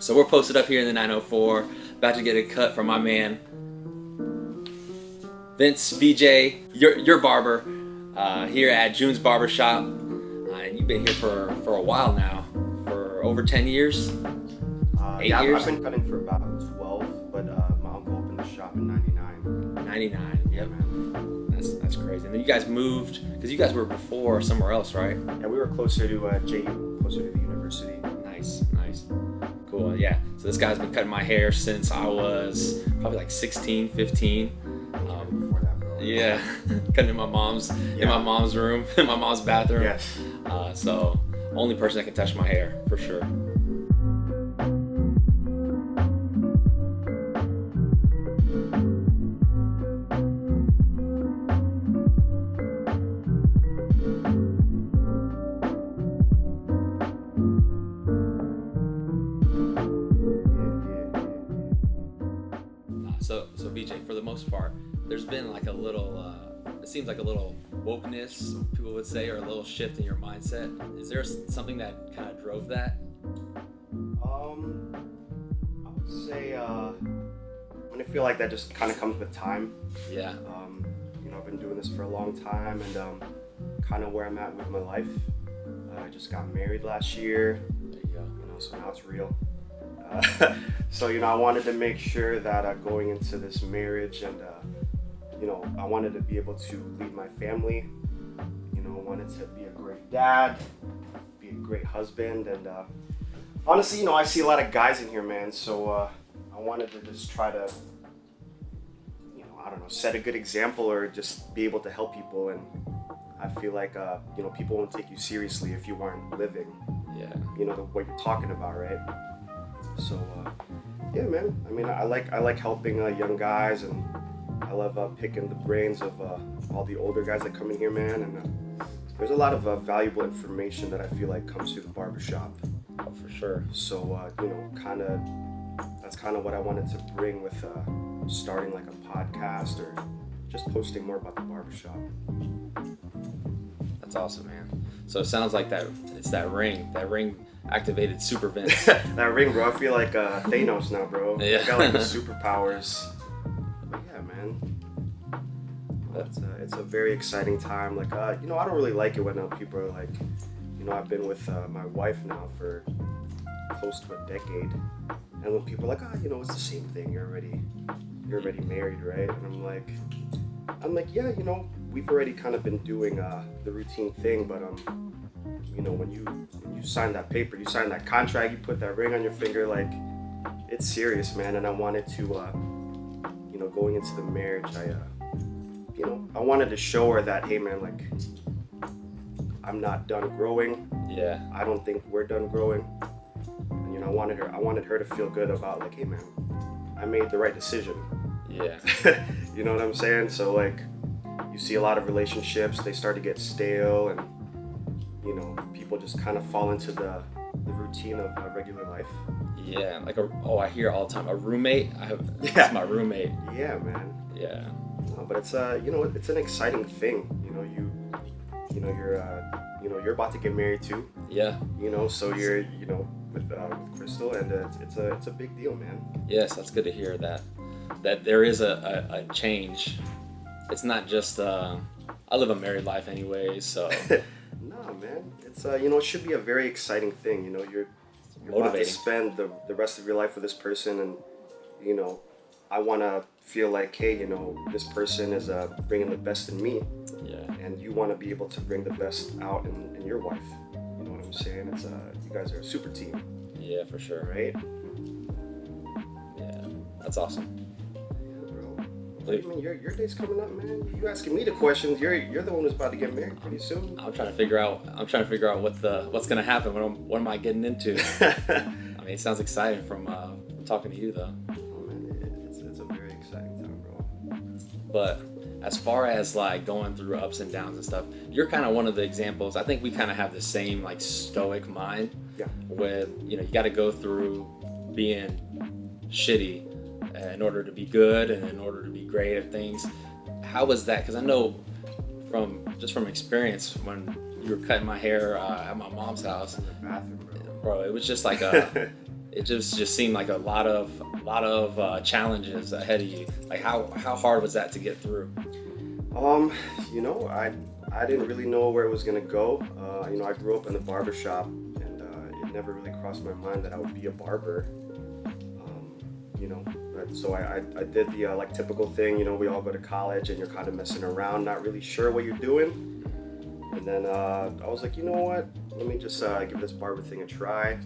So we're posted up here in the 904, about to get a cut from my man, Vince VJ, your barber, here at June's Barbershop. And you've been here for a while now, for over 10 years? 8 years? I've been cutting for about 12, but my uncle opened the shop in 99. 99, yep. Man. That's crazy. And then you guys moved, because you guys were before somewhere else, right? Yeah, we were closer to JU, closer to the university. Nice. Cool, yeah. So this guy's been cutting my hair since I was probably like 16, 15. Before that, bro. Yeah, cutting in my mom's room, in my mom's bathroom. Yes. So only person that can touch my hair, for sure. So VJ, for the most part, there's been like a little, it seems like a little wokeness, people would say, or a little shift in your mindset. Is there something that kind of drove that? I would say, I feel like that just kind of comes with time. Yeah. I've been doing this for a long time, and kind of where I'm at with my life. I just got married last year. There you go. So now it's real. So I wanted to make sure that going into this marriage, and I wanted to be able to lead my family. I wanted to be a great dad, be a great husband, and honestly, I see a lot of guys in here, man. So I wanted to just try to, set a good example, or just be able to help people. And I feel like people won't take you seriously if you aren't living. Yeah. What you're talking about, right? So, yeah, man. I like helping young guys, and I love picking the brains of all the older guys that come in here, man. And there's a lot of valuable information that I feel like comes through the barbershop. Oh, for sure. So, that's kind of what I wanted to bring with starting like a podcast, or just posting more about the barbershop. That's awesome, man. So it sounds like it's that ring activated Super Vince. That ring, bro. I feel like Thanos now, bro. Yeah. I got like the superpowers. But yeah, man. It's a very exciting time. Like, I don't really like it when people are like, I've been with my wife now for close to a decade, and when people are like, it's the same thing. You're already married, right? And I'm like, yeah, we've already kind of been doing the routine thing, but when you sign that paper, you sign that contract, you put that ring on your finger, like, it's serious, man. And I wanted to, going into the marriage, I wanted to show her that, hey, man, like, I'm not done growing. Yeah. I don't think we're done growing. And I wanted her to feel good about, like, hey, man, I made the right decision. Yeah. You know what I'm saying? So, like, you see a lot of relationships, they start to get stale, and people just kind of fall into the routine of regular life. Yeah, like I hear all the time, a roommate. That's my roommate. Yeah, man. Yeah. But it's it's an exciting thing. You're about to get married too. Yeah. So you're with Crystal, and it's a big deal, man. Yes, that's good to hear that there is a change. It's not just I live a married life anyways, so. No, man. It's it should be a very exciting thing. You're about to spend the rest of your life with this person, and I want to feel like, hey, this person is bringing the best in me. Yeah. And you want to be able to bring the best out in your wife. You know what I'm saying? It's you guys are a super team. Yeah, for sure. Right? Yeah, that's awesome. Your day's coming up, man. You asking me the questions. You're the one who's about to get married pretty soon. I'm trying to figure out what's gonna happen. What am I getting into? It sounds exciting from talking to you though. Oh man, it's a very exciting time, bro. But as far as like going through ups and downs and stuff, you're kind of one of the examples. I think we kind of have the same like stoic mind. Yeah. With you got to go through being shitty in order to be good and in order to be great at things. How was that? Because I know from experience, when you were cutting my hair at my mom's house, In the bathroom, bro, it was just like a it just seemed like a lot of challenges ahead of you. Like how hard was that to get through? You know, I didn't really know where it was gonna go. You know, I grew up in the barbershop, and it never really crossed my mind that I would be a barber. You know, so I did the like typical thing. You know, we all go to college, and you're kind of messing around, not really sure what you're doing. And then I was like, you know what? Let me just give this barber thing a try.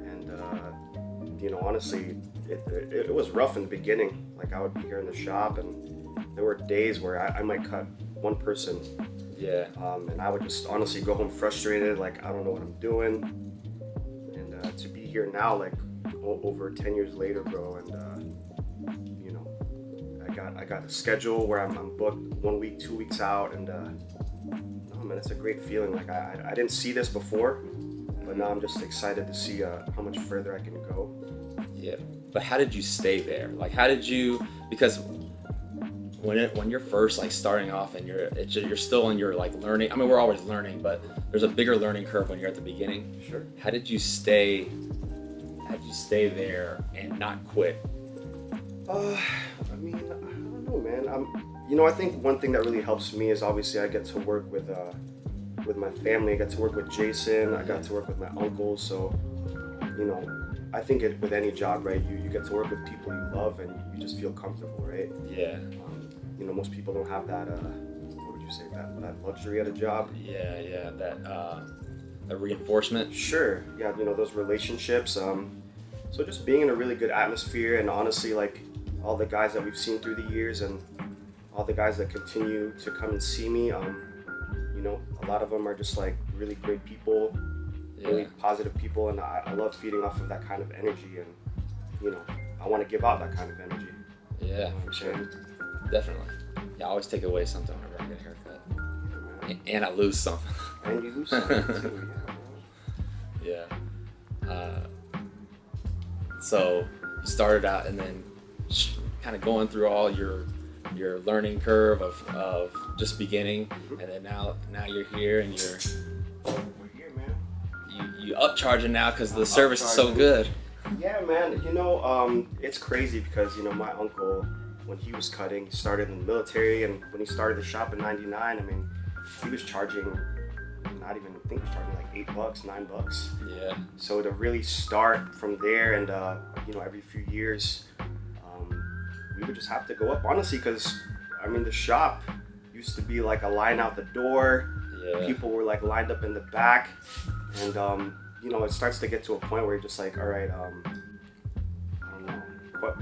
And you know, honestly, it was rough in the beginning. Like I would be here in the shop, and there were days where I might cut one person. Yeah. And I would just honestly go home frustrated, like I don't know what I'm doing. And to be here now, like over 10 years later, bro, and you know, I got a schedule where I'm booked 1 week, 2 weeks out, and no man, it's a great feeling. Like I didn't see this before, but now I'm just excited to see how much further I can go. Yeah. But how did you stay there? Like how did you, because when you're first like starting off and you're still in your like learning. I mean, we're always learning, but there's a bigger learning curve when you're at the beginning. Sure. How did you stay there and not quit? I mean, I don't know, man. You know, I think one thing that really helps me is obviously I get to work with my family. I get to work with Jason. I got to work with my uncles. So, you know, I think with any job, right, you get to work with people you love and you just feel comfortable, right? Yeah. You know, most people don't have that. What would you say? That luxury at a job. Yeah. That reinforcement. Sure. Yeah. You know, those relationships. So just being in a really good atmosphere, and honestly, like all the guys that we've seen through the years, and all the guys that continue to come and see me. You know, a lot of them are just like really great people, really positive people, and I love feeding off of that kind of energy, and you know, I want to give out that kind of energy. Yeah, for sure. Definitely. Yeah, I always take away something whenever I get a haircut. Yeah, and I lose something. And you lose something too, yeah. So you started out and then kind of going through all your learning curve of just beginning, and then now you're here and we're here, man. you upcharging now because the service is so good. Yeah, man. You know, it's crazy because, you know, my uncle, when he was cutting, he started in the military, and when he started the shop in '99, I mean, he was charging, not even, I think he was charging like $8, $9. Yeah. So to really start from there, and you know, every few years, we would just have to go up, honestly, because I mean, the shop used to be like a line out the door. Yeah. People were like lined up in the back, and you know, it starts to get to a point where you're just like, all right, I don't know,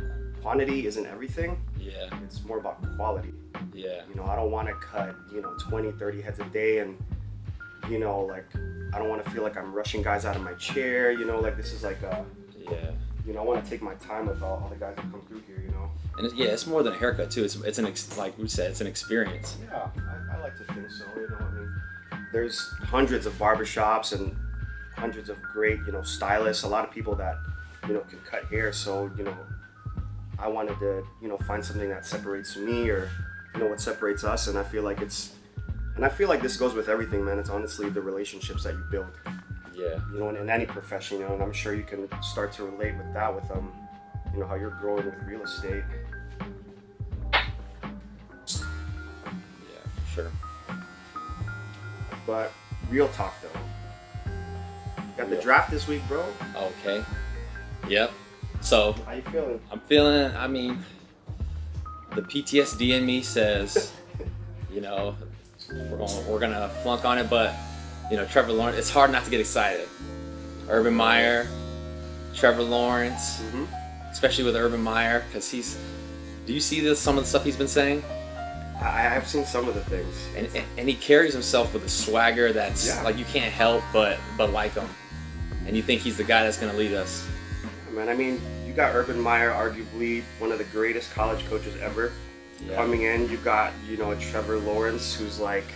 quantity isn't everything. Yeah. It's more about quality. Yeah. You know, I don't want to cut, you know, 20, 30 heads a day, and you know, like, I don't want to feel like I'm rushing guys out of my chair, you know, like this is like a, yeah, you know, I want to take my time with all the guys that come through here, you know. And it's more than a haircut too. It's like we said, it's an experience. Yeah, I like to think so, you know. I mean, there's hundreds of barbershops and hundreds of great, you know, stylists, a lot of people that, you know, can cut hair. So, you know, I wanted to, you know, find something that separates me, or, you know, what separates us. And I feel like this goes with everything, man. It's honestly the relationships that you build. Yeah. You know, in any profession, you know, and I'm sure you can start to relate with that with, you know, how you're growing with real estate. Yeah, for sure. But real talk though. Got the draft this week, bro. Okay. Yep. So How you feeling? I'm feeling. I mean, the PTSD in me says, you know, we're gonna flunk on it, but you know, Trevor Lawrence. It's hard not to get excited. Urban Meyer, Trevor Lawrence, especially with Urban Meyer, because he's. Do you see some of the stuff he's been saying? I have seen some of the things. And he carries himself with a swagger that's like you can't help but like him, and you think he's the guy that's gonna lead us. Yeah, man, I mean, you got Urban Meyer, arguably one of the greatest college coaches ever, coming in. You got, you know, Trevor Lawrence, who's like,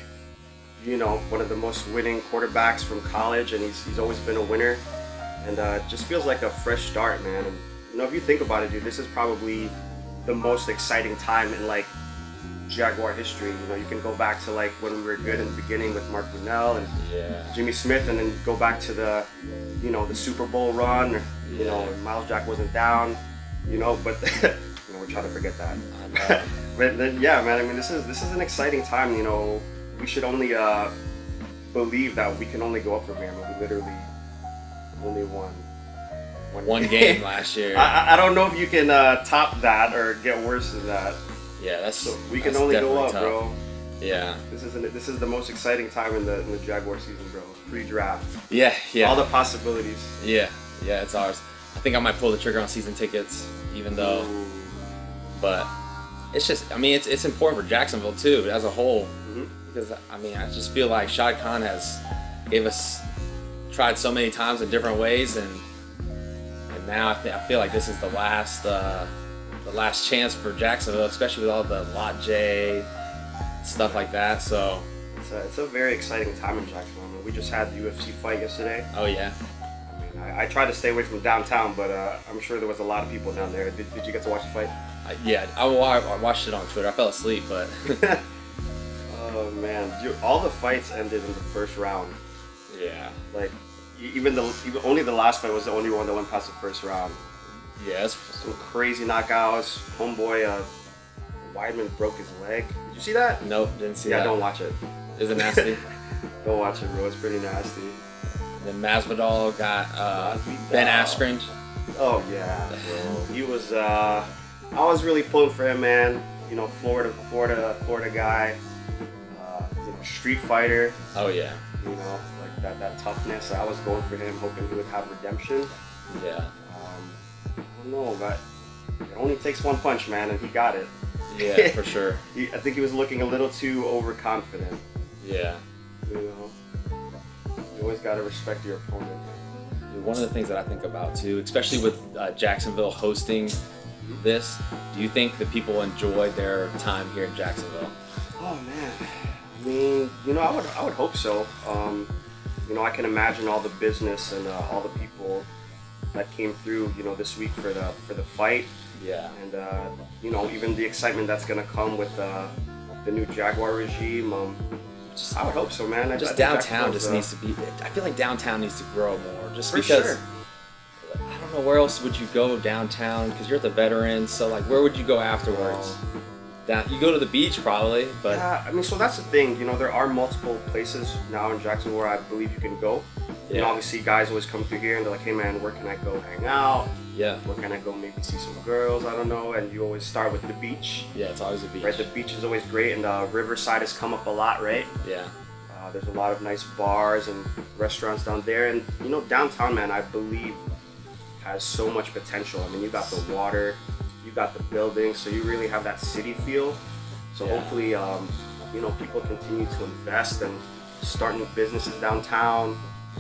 you know, one of the most winning quarterbacks from college, and he's always been a winner, and just feels like a fresh start, man. And you know, if you think about it, dude, this is probably the most exciting time in like Jaguar history. You know, you can go back to like when we were good in the beginning with Mark Brunell and Jimmy Smith, and then go back to the, you know, the Super Bowl run, or, you know, Miles Jack wasn't down, you know, but you know, we're trying to forget that. I know. But then, yeah, man, I mean, this is an exciting time, you know. We should only believe that we can only go up from here. I mean, we literally only won one game last year. I don't know if you can top that or get worse than that. Yeah, So we can only go up, tough. bro. Yeah. This is the most exciting time in the Jaguar season, bro. Pre-draft. Yeah. All the possibilities. Yeah, it's ours. I think I might pull the trigger on season tickets, even though. Ooh. But it's just, I mean, it's important for Jacksonville too, as a whole, because I mean, I just feel like Shad Khan has tried so many times in different ways, and now I feel like this is the last chance for Jacksonville, especially with all the Lot J stuff like that. So it's a very exciting time in Jacksonville. I mean, we just had the UFC fight yesterday. Oh yeah. I mean, I tried to stay away from downtown, but I'm sure there was a lot of people down there. Did you get to watch the fight? I watched it on Twitter. I fell asleep, but. Oh man, all the fights ended in the first round. Yeah. Like, even only the last fight was the only one that went past the first round. Yeah, some crazy knockouts. Homeboy, Weidman broke his leg. Did you see that? Nope, didn't see that. Yeah, don't watch it. Is it nasty? Don't watch it, bro. It's pretty nasty. Then Masvidal got Ben Askren. Oh yeah, bro. He was. I was really pulling for him, man. You know, Florida guy. You know, street fighter. Oh yeah. You know, like that toughness. I was going for him, hoping he would have redemption. Yeah. I don't know, but it only takes one punch, man, and he got it. Yeah, for sure. I think he was looking a little too overconfident. Yeah. You know, you always got to respect your opponent. One of the things that I think about too, especially with Jacksonville hosting this, do you think that people enjoyed their time here in Jacksonville? Oh man, I mean, you know, I would hope so. You know, I can imagine all the business and all the people that came through, you know, this week for the fight. Yeah. And you know, even the excitement that's gonna come with the new Jaguar regime. I would hope so, man. Just downtown just needs to be. I feel like downtown needs to grow more, just for because. Sure. I don't know where else would you go downtown, because you're at the Veterans. So like, where would you go afterwards? You go to the beach probably, but yeah. I mean, so that's the thing. You know, there are multiple places now in Jacksonville where I believe you can go. Yeah. And obviously, guys always come through here and they're like, "Hey, man, where can I go hang out? Yeah. Where can I go maybe see some girls? I don't know." And you always start with the beach. Yeah, it's always a beach. Right, the beach is always great, and Riverside has come up a lot, right? Yeah. There's a lot of nice bars and restaurants down there, and you know, downtown, man, I believe has so much potential. I mean, you got the water, you got the buildings, so you really have that city feel. So hopefully, you know, people continue to invest and start new businesses downtown.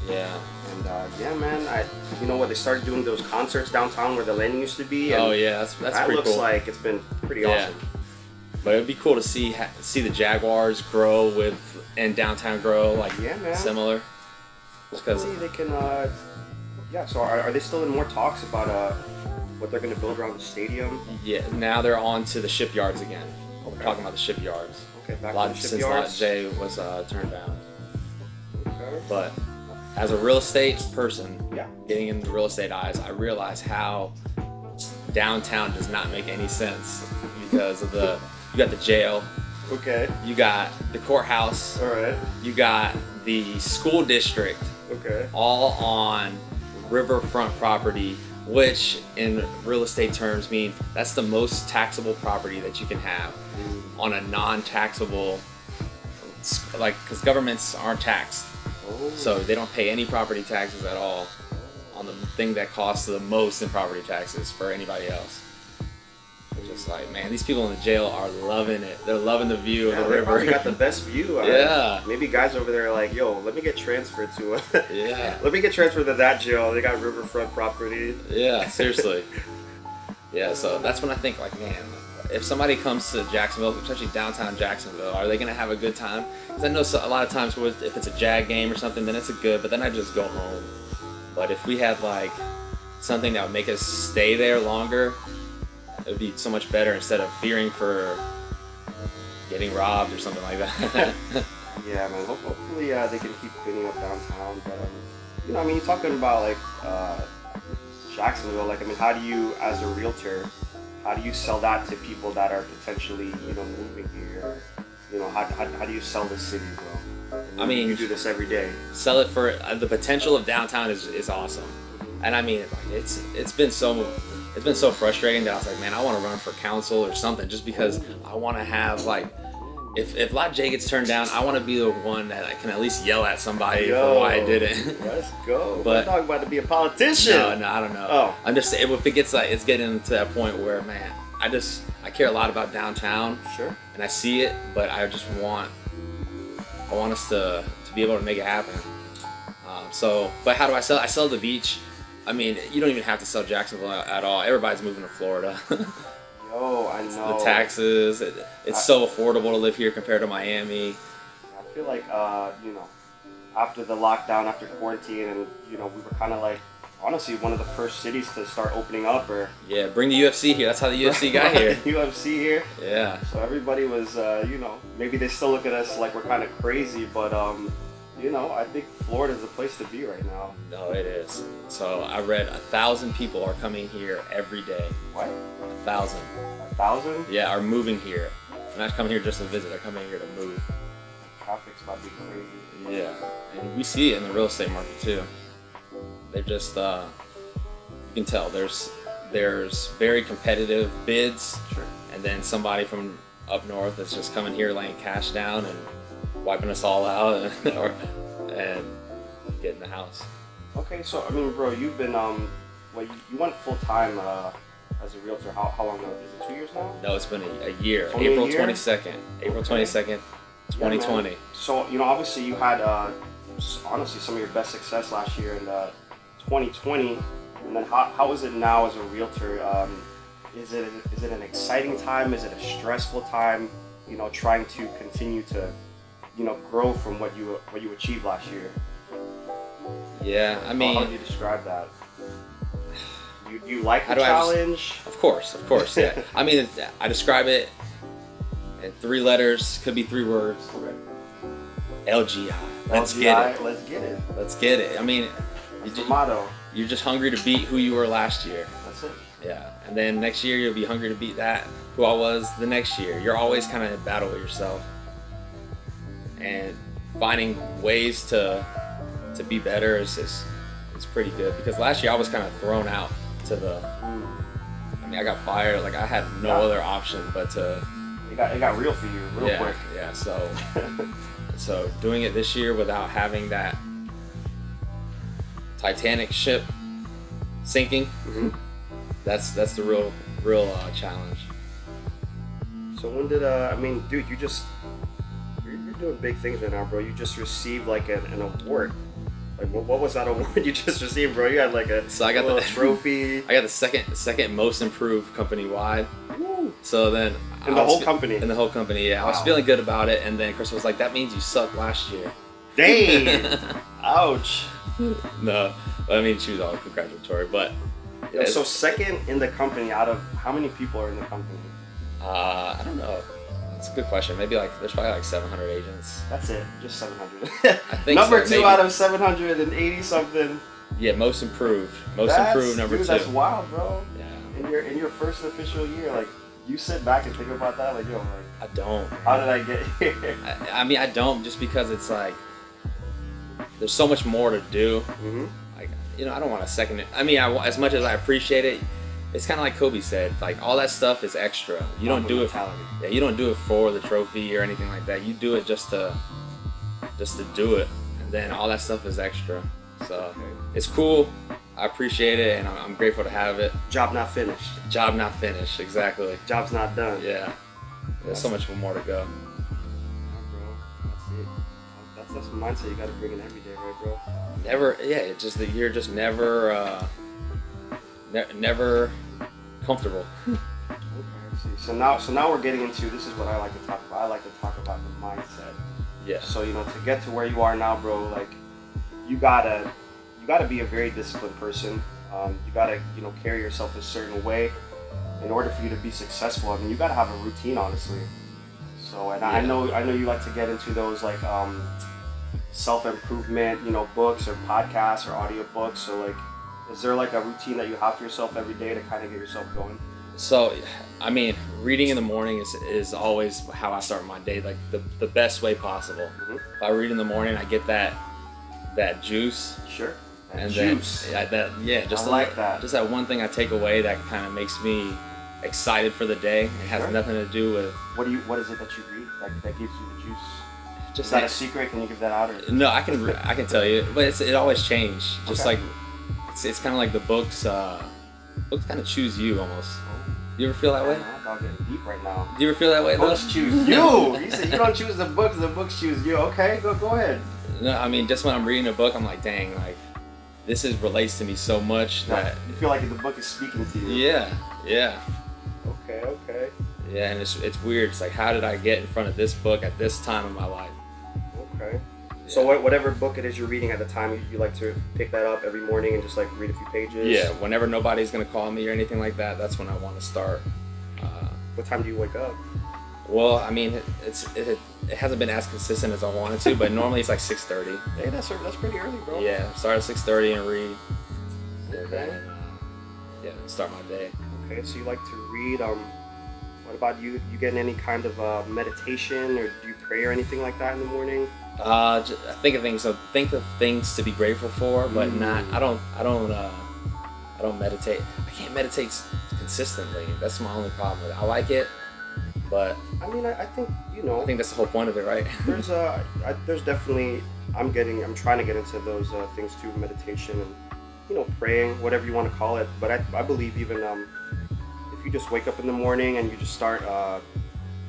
Yeah. And yeah, man, you know what? They started doing those concerts downtown where the landing used to be. And oh yeah, that's that pretty looks cool. like it's been pretty awesome. But it'd be cool to see the Jaguars grow and downtown grow like similar. Because they can. Yeah. So are they still in more talks about what they're going to build around the stadium? Yeah. Now they're on to the shipyards again. We're talking about the shipyards. Okay. Back to the shipyards. Since Lot J was turned down. Okay. But as a real estate person, yeah, getting into real estate eyes, I realize how downtown does not make any sense because of you got the jail. Okay. You got the courthouse. All right. You got the school district. Okay. All on riverfront property, which in real estate terms mean that's the most taxable property that you can have on a non-taxable, like, because governments aren't taxed. Oh. So they don't pay any property taxes at all on the thing that costs the most in property taxes for anybody else. It's just like, man, these people in the jail are loving it. They're loving the view of the river. Probably got the best view. Yeah. Maybe guys over there are like, yo, let me get transferred to yeah. Let me get transferred to that jail. They got riverfront property. Yeah, seriously. Yeah, so that's when I think, like, man, if somebody comes to Jacksonville, especially downtown Jacksonville, are they going to have a good time? Because I know a lot of times if it's a Jag game or something, then it's but then I just go home. But if we had, like, something that would make us stay there longer, it would be so much better instead of fearing for getting robbed or something like that. Yeah, man. Hopefully they can keep cleaning up downtown. But you know, I mean, you're talking about like Jacksonville. Like, I mean, how do you, as a realtor, how do you sell that to people that are potentially, you know, moving here? You know, how do you sell the city, bro? And I mean, you do this every day. Sell it for the potential of downtown is awesome, and I mean, it's been so frustrating that I was like, man, I want to run for council or something, just because I want to have like. If Lot J gets turned down, I want to be the one that I can at least yell at somebody for why I didn't. Let's go. But I'm talking about to be a politician. No, I don't know. Oh. I'm just saying, if it gets like, it's getting to that point where, man, I care a lot about downtown. Sure. And I see it, but I want us to be able to make it happen. But how do I sell? I sell the beach. I mean, you don't even have to sell Jacksonville at all. Everybody's moving to Florida. Oh, I know. The taxes. It's so affordable to live here compared to Miami. I feel like, you know, after the lockdown, after quarantine, and, you know, we were kind of like, honestly, one of the first cities to start opening up. Yeah, bring the UFC here. That's how the UFC got here. UFC here. Yeah. So everybody was, you know, maybe they still look at us like we're kind of crazy, but, you know, I think Florida's the place to be right now. No, it is. So I read 1,000 people are coming here every day. What? 1,000. 1,000? Yeah, are moving here. They're not coming here just to visit. They're coming here to move. Traffic's about to be crazy. Yeah, and we see it in the real estate market too. They're just, you can tell there's very competitive bids. Sure. And then somebody from up north that's just coming here laying cash down and wiping us all out and getting the house. Okay, so I mean, bro, you've been well, you went full time as a realtor. How long ago? Is it 2 years now? No, it's been a year. Only April a year? 22nd. April 22nd, 2020. Yeah, so you know, obviously, you had honestly some of your best success last year in 2020. And then how is it now as a realtor? Is it an exciting time? Is it a stressful time? You know, trying to continue to, you know, grow from what you achieved last year. Yeah, I mean, how do you describe that? You like the challenge? Of course, yeah. I mean, I describe it in 3 letters, could be 3 words. LGI. Let's get it. Let's get it. Let's get it. I mean, that's the motto. You're just hungry to beat who you were last year. That's it. Yeah, and then next year you'll be hungry to beat that who I was the next year. You're always kind of in battle with yourself and finding ways to be better is pretty good, because last year I was kind of thrown out to the. I mean, I got fired. Like, I had no other option but to. It got real for you real quick. Yeah. So doing it this year without having that Titanic ship sinking, that's the real challenge. So when did I mean, dude, you're doing big things right now, bro. You just received like an award. Like, what was that award you just received, bro? You had like a little trophy. I got the second most improved company wide. Woo. So then in the whole company, yeah. Wow. I was feeling good about it, and then Chris was like, "That means you sucked last year." Dang. Ouch. No, I mean, she was all congratulatory, but. Yeah, so second in the company out of how many people are in the company? I don't know. That's a good question. Maybe there's probably like 700 agents. That's it, just 700. I think number so, 2 maybe. out of 780 something. Yeah, most improved. Number 2. That's wild, bro. Yeah. In your first official year, like, you sit back and think about that, like, yo, like, I don't. How did I get here? I mean, I don't, just because it's like there's so much more to do. Like, you know, I don't want to second it. I mean, as much as I appreciate it, it's kind of like Kobe said. Like, all that stuff is extra. You don't do it. Yeah, you don't do it for the trophy or anything like that. You do it just to do it, and then all that stuff is extra. So it's cool. I appreciate it, and I'm grateful to have it. Job not finished. Job not finished. Exactly. Job's not done. Yeah. There's so much more to go. That's the mindset you got to bring in every day, right, bro? Never, yeah. It's just that you're just never comfortable. Okay, I see. So now we're getting into, this is what I like to talk about. I like to talk about the mindset. Yeah. So, you know, to get to where you are now, bro, like, you gotta be a very disciplined person. You gotta, you know, carry yourself a certain way in order for you to be successful. I mean, you gotta have a routine, honestly. So, and I know you like to get into those, like, self-improvement, books or podcasts or audiobooks? So like, is there like a routine that you have for yourself every day to kind of get yourself going? So, I mean, reading in the morning is always how I start my day, like the best way possible. Mm-hmm. If I read in the morning, I get that juice. Sure. And Juice. Just I like that. Just that one thing I take away that kind of makes me excited for the day. It has Sure. nothing to do with. What is it that you read that gives you the juice? Just Is that a secret? Can you give that out? Or? No, I can tell you, but it always changes. Just Okay. like it's kind of like the books. Books kind of choose you almost. You ever feel that way? I'm getting deep right now. Do you ever feel that way though? Books choose you. You said you don't choose the books choose you. Okay, go ahead. No, I mean, just when I'm reading a book, I'm like, dang, like this relates to me so much that you feel like the book is speaking to you. Yeah. Okay. Yeah, and it's weird. It's like, how did I get in front of this book at this time in my life? Okay. Yeah. So whatever book it is you're reading at the time, you like to pick that up every morning and just like read a few pages? Yeah, whenever nobody's gonna call me or anything like that, that's when I want to start. What time do you wake up? Well, I mean, it hasn't been as consistent as I wanted to, but normally it's like 6:30. Hey, that's pretty early, bro. Yeah, start at 6:30 and read. And Okay. then, start my day. Okay, so you like to read. What about you? You get in any kind of meditation, or do you pray or anything like that in the morning? I think of things. So think of things to be grateful for, but not. I don't meditate. I can't meditate consistently. That's my only problem with it. I like it, but I mean, I think I think that's the whole point of it, right? there's definitely I'm trying to get into those things too, meditation and praying, whatever you want to call it. But I believe even if you just wake up in the morning and you just start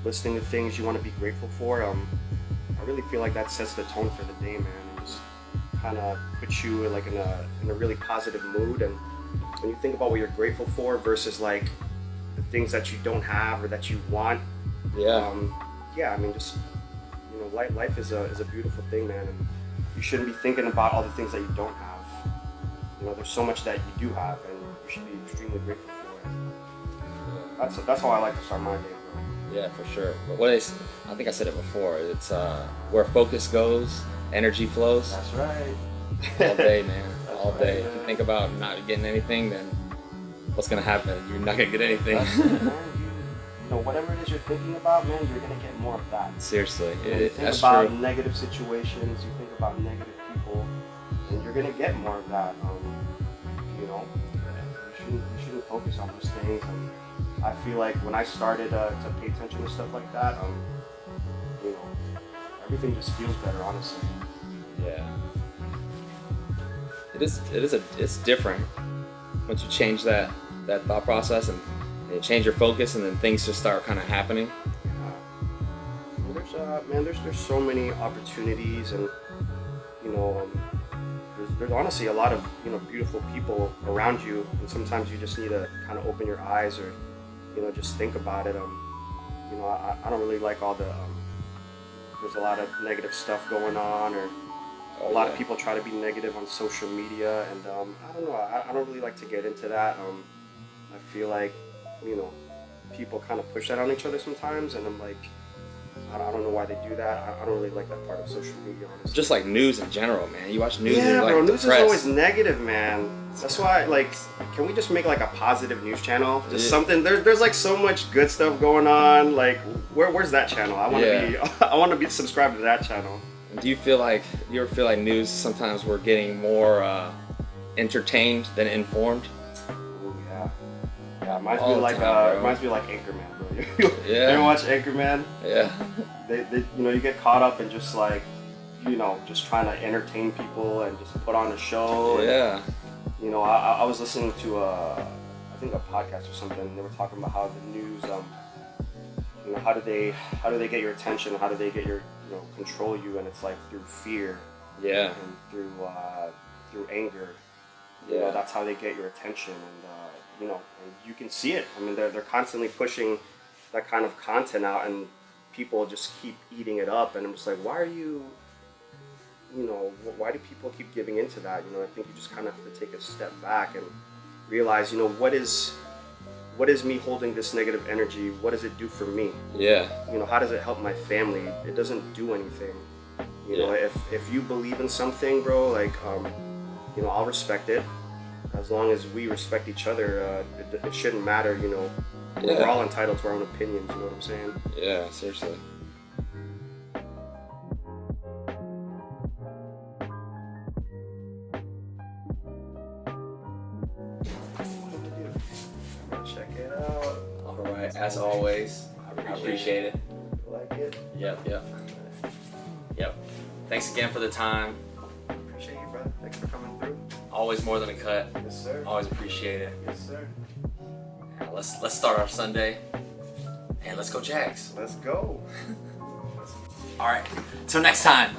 listening to things you want to be grateful for, I really feel like that sets the tone for the day, man, and just kind of puts you like in a really positive mood. And when you think about what you're grateful for versus like the things that you don't have or that you want, I mean, just life is a beautiful thing, man, and you shouldn't be thinking about all the things that you don't have. There's so much that you do have, and you should be extremely grateful for it. That's how I like to start my day, bro. Yeah, for sure. But I think I said it before. It's where focus goes, energy flows. That's right. All day, man. All right, day. man. If you think about not getting anything, then what's gonna happen? You're not gonna get anything. That's it, man. Whatever it is you're thinking about, man, you're gonna get more of that. Seriously, You think that's about true. negative situations, you think about negative people, and you're gonna get more of that. You shouldn't focus on those things. And I feel like when I started to pay attention to stuff like that, everything just feels better, honestly. Yeah. It's different once you change that thought process and you change your focus, and then things just start kind of happening. There's so many opportunities, and there's honestly a lot of beautiful people around you, and sometimes you just need to kind of open your eyes or just think about it. I don't really like all the there's a lot of negative stuff going on, or a lot of people try to be negative on social media, and I don't know. I don't really like to get into that. I feel like people kind of push that on each other sometimes, and I'm like, I don't know why they do that. I don't really like that part of social media, honestly. Just like news in general, man. You watch news and Yeah, you're like bro, news depressed. is always negative, man. That's why, like, can we just make like a positive news channel? Just something. There's like so much good stuff going on. Like, where's that channel? I want to I want to be subscribed to that channel. Do you ever feel like news sometimes we're getting more entertained than informed? Ooh, yeah. Yeah, reminds All me the like time, bro. Anchorman, bro. You Yeah. ever watch Anchorman? Yeah. They you get caught up in just like just trying to entertain people and just put on a show. Yeah. And, I was listening to I think a podcast or something, and they were talking about how the news how do they get your attention? How do they get your control you? And it's like through fear. Yeah. And through anger. Yeah. That's how they get your attention, and and you can see it. I mean, they're constantly pushing that kind of content out, and people just keep eating it up. And I'm just like, why are you? Why do people keep giving into that? I think you just kind of have to take a step back and realize, what is me holding this negative energy? What does it do for me? Yeah. How does it help my family? It doesn't do anything. You know, if you believe in something, bro, like, you know, I'll respect it. As long as we respect each other, it shouldn't matter, you know. Yeah. We're all entitled to our own opinions, you know what I'm saying? Yeah, seriously. Check it out. All right, as always, I appreciate it. You like it? Yep. Thanks again for the time. Appreciate you, brother. Thanks for coming through. Always more than a cut. Yes, sir. Always appreciate it. Yes, sir. Now, let's start our Sunday, and let's go Jags. Let's go. All right, till next time.